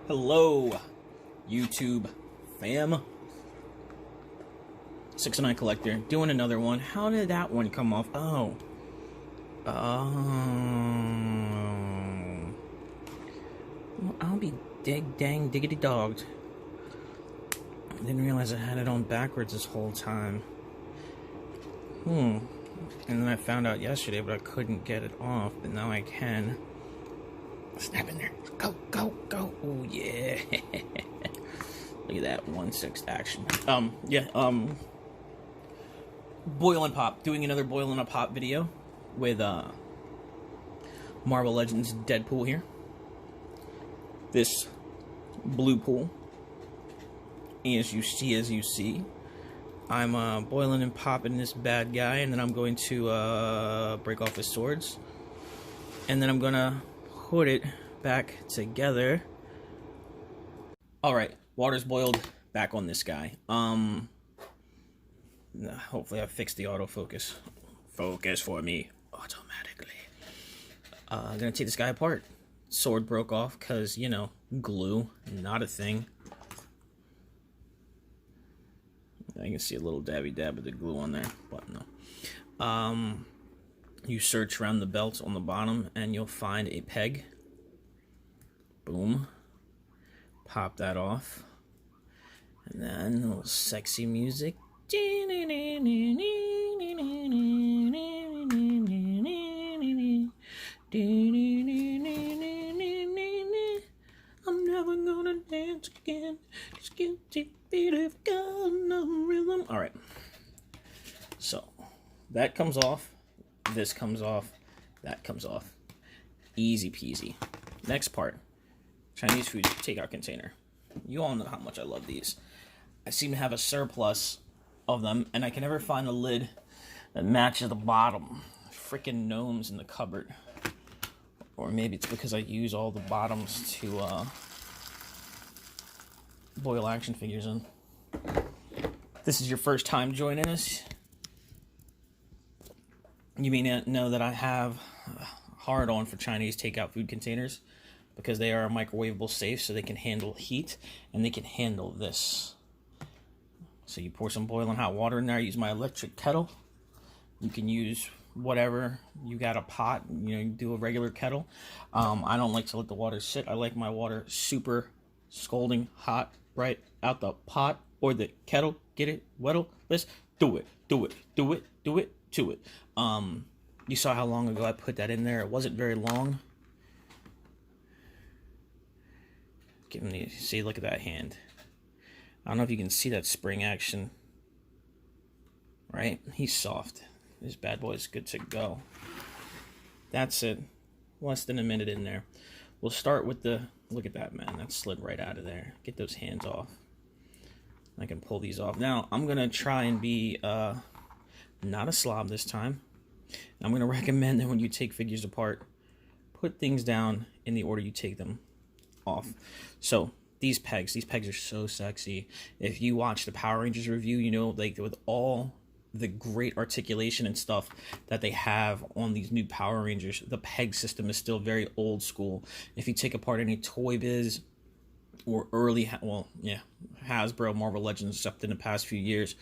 Hello, YouTube fam. 609 Collector, doing another one. How did that one come off? Oh. Well, I'll be dang diggity dogged. I didn't realize I had it on backwards this whole time. And then I found out yesterday, but I couldn't get it off, but now I can. Snap in there. Go, go, go. Oh, yeah. Look at that 1/6 action. Boil and Pop. Doing another Boil and a Pop video with Marvel Legends Deadpool here. This blue pool. As you see, I'm boiling and popping this bad guy, and then I'm going to break off his swords. And then I'm going to put it back together. Alright, water's boiled. Back on this guy. Hopefully I fixed the autofocus. Focus for me automatically. I'm gonna take this guy apart. Sword broke off because, you know, glue, not a thing. I can see a little dabby dab of the glue on there, but no. You search around the belt on the bottom and you'll find a peg. Boom. Pop that off. And then a little sexy music. I'm never gonna dance again. Just guilty feet have got no rhythm. Alright. So, that comes off. This comes off. That comes off. Easy peasy. Next part. Chinese food takeout container. You all know how much I love these. I seem to have a surplus of them, and I can never find a lid that matches the bottom. Freaking gnomes in the cupboard. Or maybe it's because I use all the bottoms to boil action figures in. This is your first time joining us. You may not know that I have a hard on for Chinese takeout food containers because they are microwavable safe, so they can handle heat and they can handle this. So you pour some boiling hot water in there. I use my electric kettle. You can use whatever. You got a pot, you know, you do a regular kettle. I don't like to let the water sit. I like my water super scalding hot right out the pot or the kettle. Get it? Wettle? Let's do it. Do it. Do it. Do it. To it. You saw how long ago I put that in there. It wasn't very long. See, look at that hand. I don't know if you can see that spring action. Right? He's soft. This bad boy is good to go. That's it. Less than a minute in there. We'll start with the... Look at that, man. That slid right out of there. Get those hands off. I can pull these off. Now, I'm going to try and be not a slob this time. I'm going to recommend that when you take figures apart, put things down in the order you take them off. So, these pegs are so sexy. If you watch the Power Rangers review, you know, like with all the great articulation and stuff that they have on these new Power Rangers, the peg system is still very old school. If you take apart any Toy Biz or early, Hasbro, Marvel Legends, except in the past few years,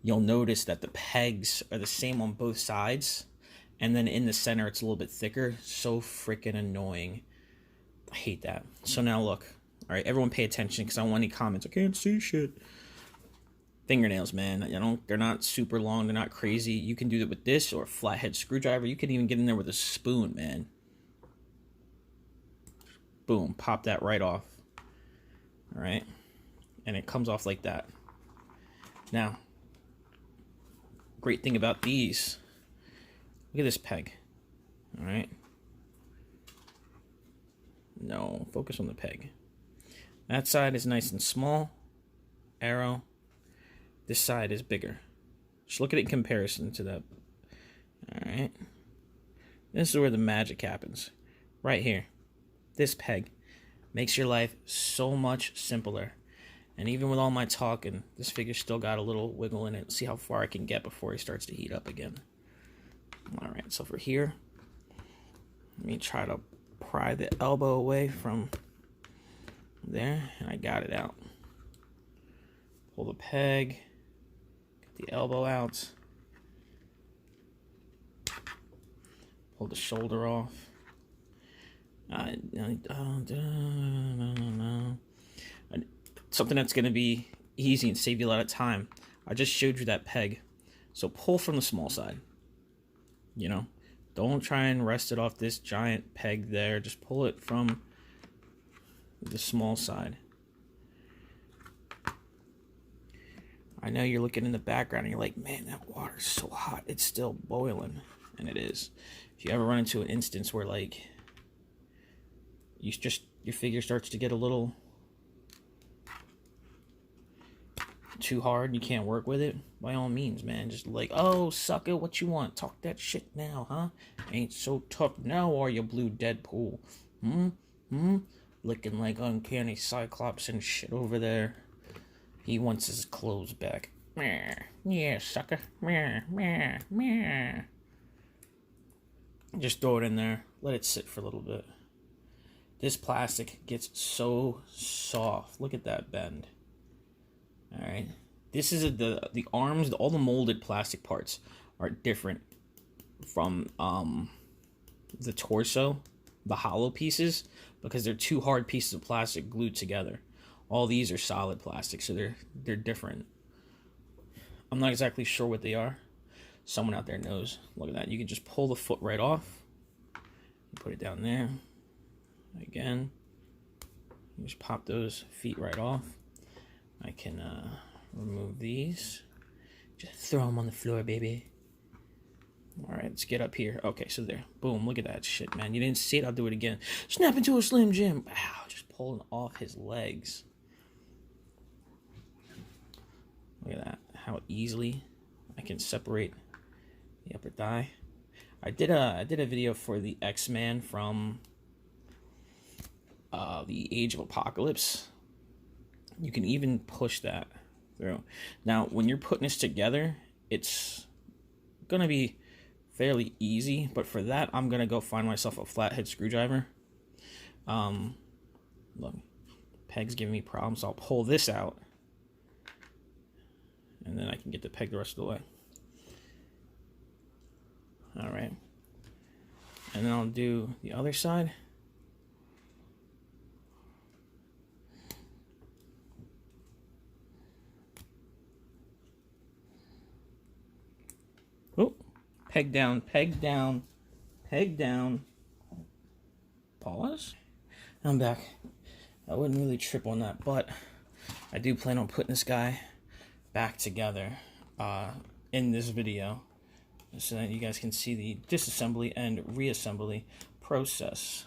you'll notice that the pegs are the same on both sides, and then in the center it's a little bit thicker. So freaking annoying. I hate that. So now look. Alright, everyone pay attention because I don't want any comments. I can't see shit. Fingernails, man. You know, they're not super long. They're not crazy. You can do that with this or a flathead screwdriver. You can even get in there with a spoon, man. Boom. Pop that right off. Alright. And it comes off like that. Now, great thing about these. Look at this peg. Alright. No, focus on the peg. That side is nice and small. Arrow. This side is bigger. Just look at it in comparison to that. Alright. This is where the magic happens. Right here. This peg makes your life so much simpler. And even with all my talking, this figure still got a little wiggle in it. Let's see how far I can get before he starts to heat up again. Alright, so for here, let me try to pry the elbow away from There, and I got it out. Pull the peg, get the elbow out, pull the shoulder off. Something that's going to be easy and save you a lot of time. I just showed you that peg. So pull from the small side. You know, don't try and rest it off this giant peg there. Just pull it from the small side. I know you're looking in the background and you're like, man, that water's so hot. It's still boiling. And it is. If you ever run into an instance where, like, your figure starts to get a little too hard, you can't work with it, by all means, man, just like, oh, sucker, what you want? Talk that shit now, huh? Ain't so tough now, are you, blue Deadpool? Looking like uncanny Cyclops and shit over there. He wants his clothes back. Yeah, sucker. Just throw it in there, let it sit for a little bit. This plastic gets so soft. Look at that bend. All right, this is the arms. All the molded plastic parts are different from the torso, the hollow pieces, because they're two hard pieces of plastic glued together. All these are solid plastic, so they're different. I'm not exactly sure what they are. Someone out there knows. Look at that. You can just pull the foot right off. Put it down there. Again, you just pop those feet right off. I can remove these. Just throw them on the floor, baby. All right, let's get up here. Okay, so there. Boom, look at that shit, man. You didn't see it, I'll do it again. Snap into a Slim Jim. Wow, just pulling off his legs. Look at that. How easily I can separate the upper thigh. I did a video for the X-Man from the Age of Apocalypse. You can even push that through. Now, when you're putting this together, it's gonna be fairly easy, but for that, I'm gonna go find myself a flathead screwdriver. Look, peg's giving me problems, so I'll pull this out, and then I can get the peg the rest of the way. All right, and then I'll do the other side. Oh, peg down, peg down, peg down. Pause. I'm back. I wouldn't really trip on that, but I do plan on putting this guy back together in this video so that you guys can see the disassembly and reassembly process.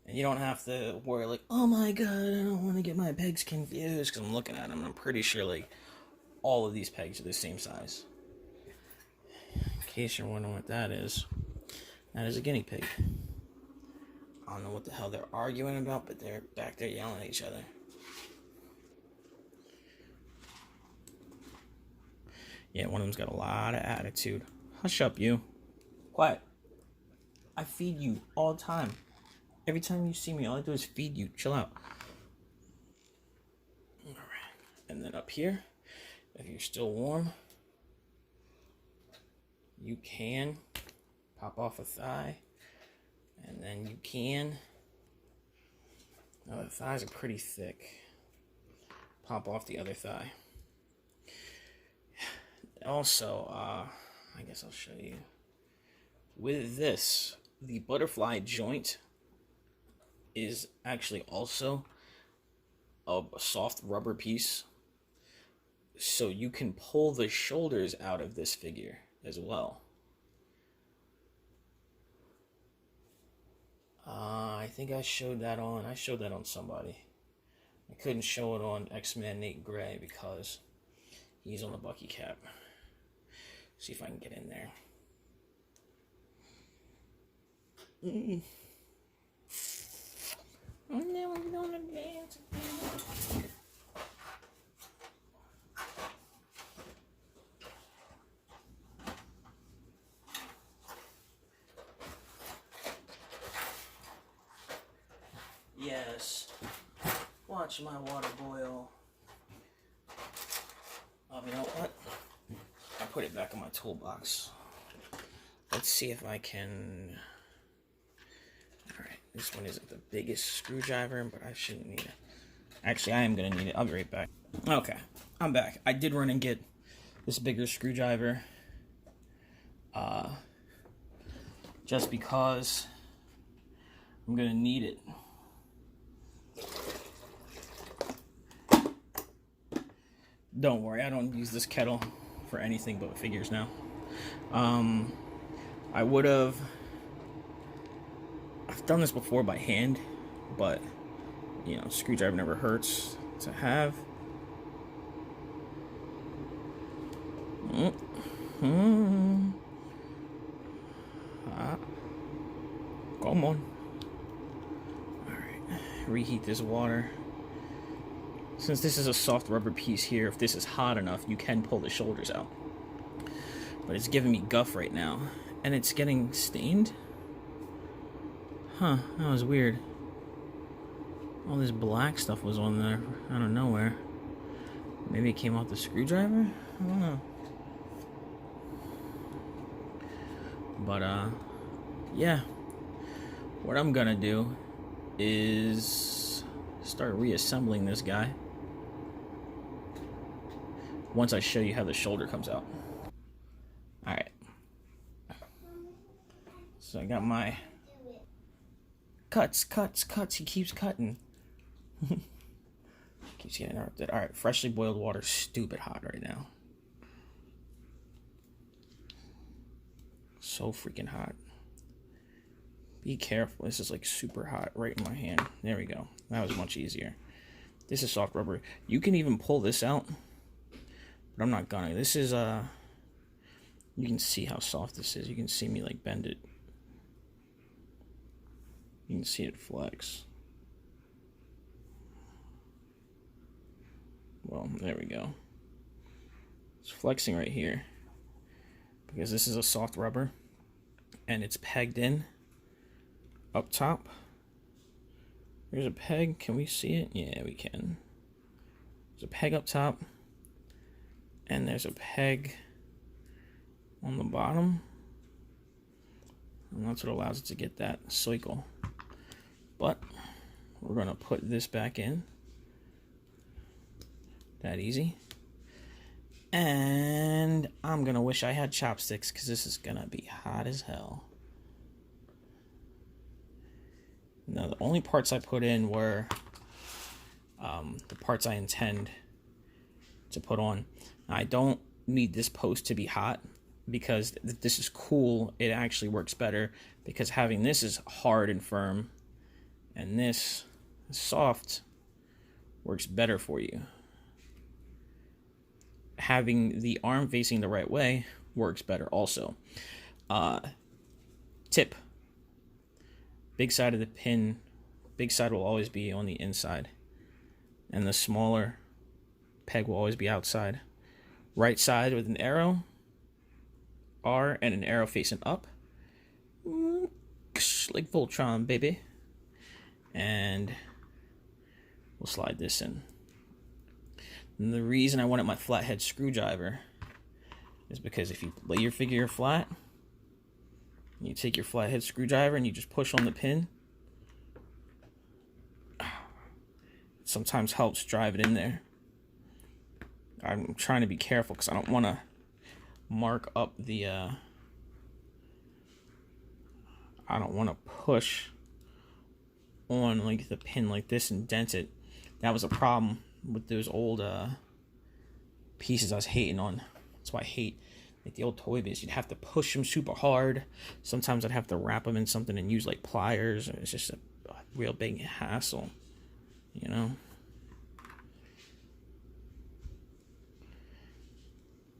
And you don't have to worry like, oh my god, I don't want to get my pegs confused, because I'm looking at them. I'm pretty sure like all of these pegs are the same size. In case you're wondering what that is a guinea pig. I don't know what the hell they're arguing about, but they're back there yelling at each other. Yeah, one of them's got a lot of attitude. Hush up, you. Quiet. I feed you all the time. Every time you see me, all I do is feed you. Chill out. All right. And then up here, if you're still warm, you can pop off a thigh. And then you can, now the thighs are pretty thick, pop off the other thigh. Also, I guess I'll show you. With this, the butterfly joint is actually also a soft rubber piece. So you can pull the shoulders out of this figure as well. I think I showed that on somebody. I couldn't show it on X-Men Nate Gray because he's on the Bucky cap. See if I can get in there. Oh no, I'm gonna dance again. this. Watch my water boil. You know what? I'll put it back in my toolbox. Let's see if I can... Alright, this one isn't the biggest screwdriver, but I shouldn't need it. Actually, I am going to need it. I'll be right back. Okay, I'm back. I did run and get this bigger screwdriver. Just because I'm going to need it. Don't worry, I don't use this kettle for anything but figures now. I've done this before by hand, but, you know, screwdriver never hurts to have. Come on. Alright, reheat this water. Since this is a soft rubber piece here, if this is hot enough, you can pull the shoulders out. But it's giving me guff right now. And it's getting stained? Huh, that was weird. All this black stuff was on there out of nowhere. Maybe it came off the screwdriver? I don't know. But, yeah. What I'm gonna do is start reassembling this guy once I show you how the shoulder comes out. Alright. So I got my cuts. He keeps cutting. Keeps getting interrupted. Alright, freshly boiled water, stupid hot right now. So freaking hot. Be careful. This is like super hot right in my hand. There we go. That was much easier. This is soft rubber. You can even pull this out, but I'm not gonna. This is you can see how soft this is. You can see me like bend it. You can see it flex. Well, there we go. It's flexing right here because this is a soft rubber and it's pegged in up top. There's a peg. Can we see it? Yeah, we can. There's a peg up top and there's a peg on the bottom, and that's what allows it to get that cycle. But we're gonna put this back in. That easy. And I'm gonna wish I had chopsticks because this is gonna be hot as hell. Now the only parts I put in were the parts I intend to put on. I don't need this post to be hot because this is cool. It actually works better because having this is hard and firm and this is soft works better for you. Having the arm facing the right way works better also. Tip. Big side of the pin, big side will always be on the inside. And the smaller peg will always be outside. Right side with an arrow, R, and an arrow facing up. Like Voltron, baby. And we'll slide this in. And the reason I wanted my flathead screwdriver is because if you lay your figure flat, you take your flathead screwdriver and you just push on the pin, it sometimes helps drive it in there. I'm trying to be careful because I don't want to mark up the, I don't want to push on like the pin like this and dent it. That was a problem with those old pieces I was hating on. That's why I hate like the old Toy Biz. You'd have to push them super hard. Sometimes I'd have to wrap them in something and use like pliers. It's just a real big hassle, you know.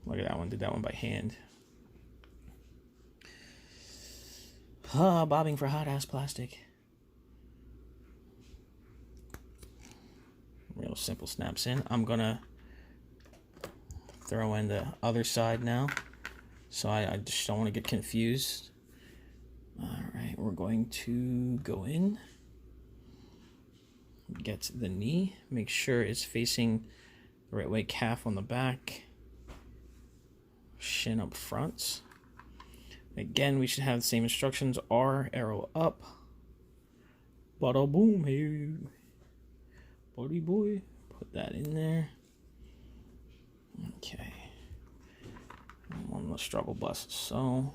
Look at that one. Did that one by hand. Bobbing for hot ass plastic. Real simple snaps in. I'm gonna throw in the other side now, so I just don't want to get confused. All right, we're going to go in. Get the knee. Make sure it's facing the right way. Calf on the back. Shin up front. Again, we should have the same instructions. R, arrow up. Bada boom, hey. Buddy boy. Put that in there. Okay. On the struggle bus. So,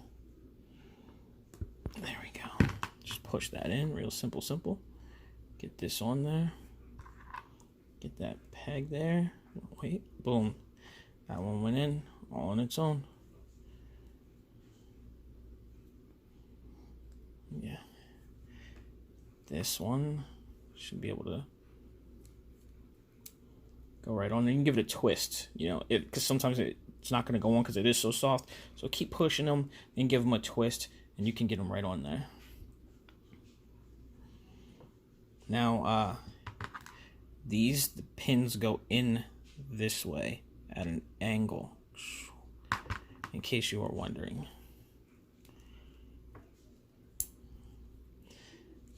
there we go. Just push that in. Real simple, simple. Get this on there. Get that peg there. Wait, boom. That one went in all on its own. Yeah. This one should be able to go right on. And you can give it a twist, you know, because sometimes it's not going to go on because it is so soft. So keep pushing them and give them a twist, and you can get them right on there. Now, the pins go in this way at an angle, in case you are wondering.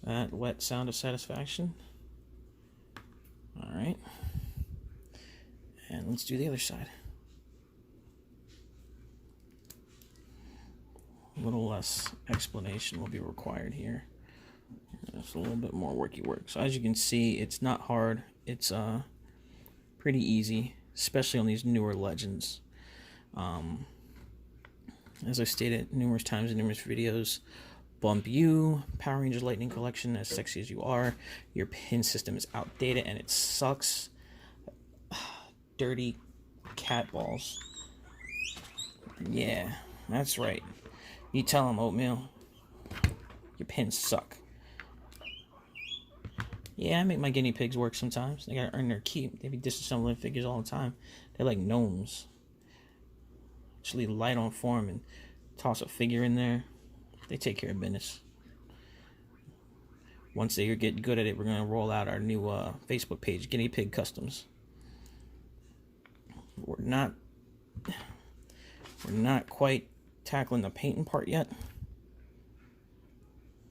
That wet sound of satisfaction. All right. And let's do the other side. A little less explanation will be required here. It's a little bit more worky work. So as you can see, it's not hard. It's pretty easy, especially on these newer legends. As I stated numerous times in numerous videos, Bump You, Power Rangers Lightning Collection, as sexy as you are, your pin system is outdated and it sucks. Dirty cat balls. Yeah, that's right. You tell them, Oatmeal. Your pins suck. Yeah, I make my guinea pigs work sometimes. They gotta earn their keep. They be disassembling figures all the time. They're like gnomes. Just leave light on for them and toss a figure in there. They take care of business. Once they get good at it, we're gonna roll out our new Facebook page, Guinea Pig Customs. We're not quite tackling the painting part yet,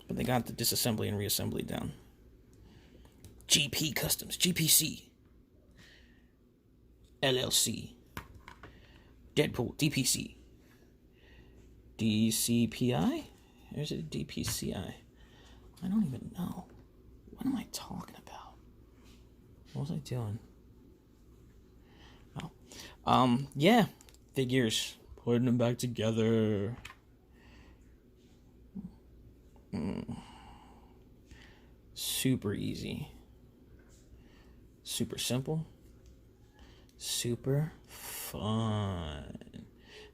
but they got the disassembly and reassembly down. GP Customs, GPC, LLC, Deadpool, DPC, DCPI? Or is it DPCI? I don't even know. What am I talking about? What was I doing? Oh. Yeah. Figures. Putting them back together. Super easy. Super simple. Super fun.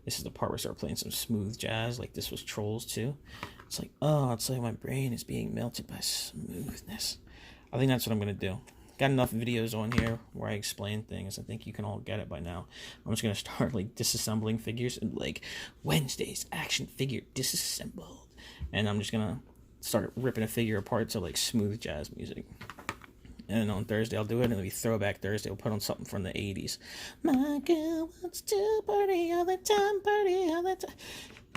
This is the part where I start playing some smooth jazz, like this was Trolls too. It's like, oh, it's like my brain is being melted by smoothness. I think that's what I'm going to do. Got enough videos on here where I explain things. I think you can all get it by now. I'm just going to start like disassembling figures and like Wednesday's action figure disassembled. And I'm just going to start ripping a figure apart to like smooth jazz music. And on Thursday I'll do it, and it'll be Throwback Thursday. We'll put on something from the 80s. My girl wants to party all the time, party all the time.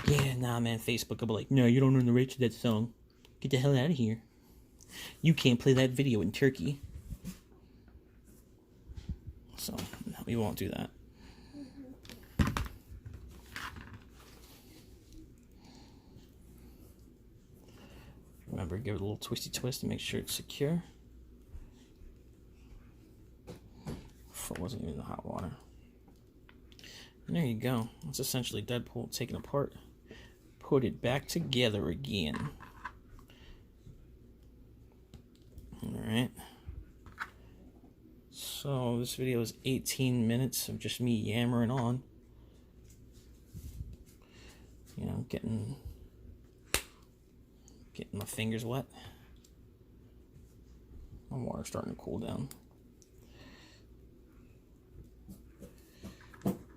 Yeah, nah, man, Facebook will be like, no, you don't own the rights to that song. Get the hell out of here. You can't play that video in Turkey. So, no, we won't do that. Remember, give it a little twisty twist to make sure it's secure. It wasn't even the hot water. And there you go. It's essentially Deadpool taken apart. Put it back together again. Alright. So this video is 18 minutes of just me yammering on. You know, getting my fingers wet. My water's starting to cool down.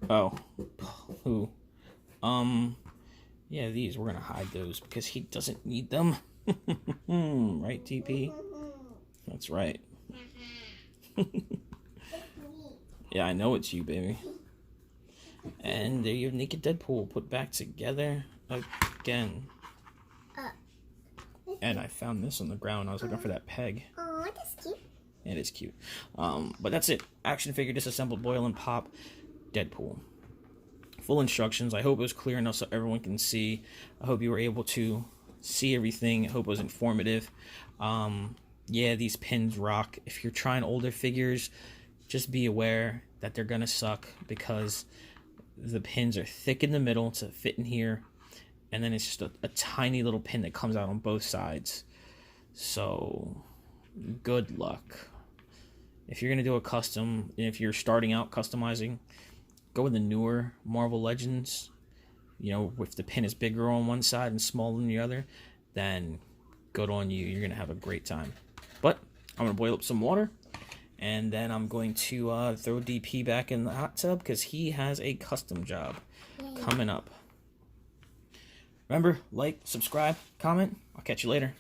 Oh, who? Yeah, these, we're gonna hide those because he doesn't need them. Right, TP? That's right. Yeah, I know it's you, baby. And there you have Naked Deadpool put back together again. And I found this on the ground. I was looking for that peg. Oh, that's cute. It is cute. But that's it. Action figure disassembled, boil and pop, Deadpool. Full instructions. I hope it was clear enough so everyone can see. I hope you were able to see everything. I hope it was informative. Yeah, these pins rock. If you're trying older figures, just be aware that they're gonna suck because the pins are thick in the middle to fit in here, and then it's just a tiny little pin that comes out on both sides. So good luck. If you're gonna do a custom, if you're starting out customizing, go with the newer Marvel Legends. You know, if the pin is bigger on one side and smaller on the other, then good on you. You're gonna have a great time. But I'm gonna boil up some water, and then I'm going to throw DP back in the hot tub because he has a custom job coming up. Remember, like, subscribe, comment. I'll catch you later.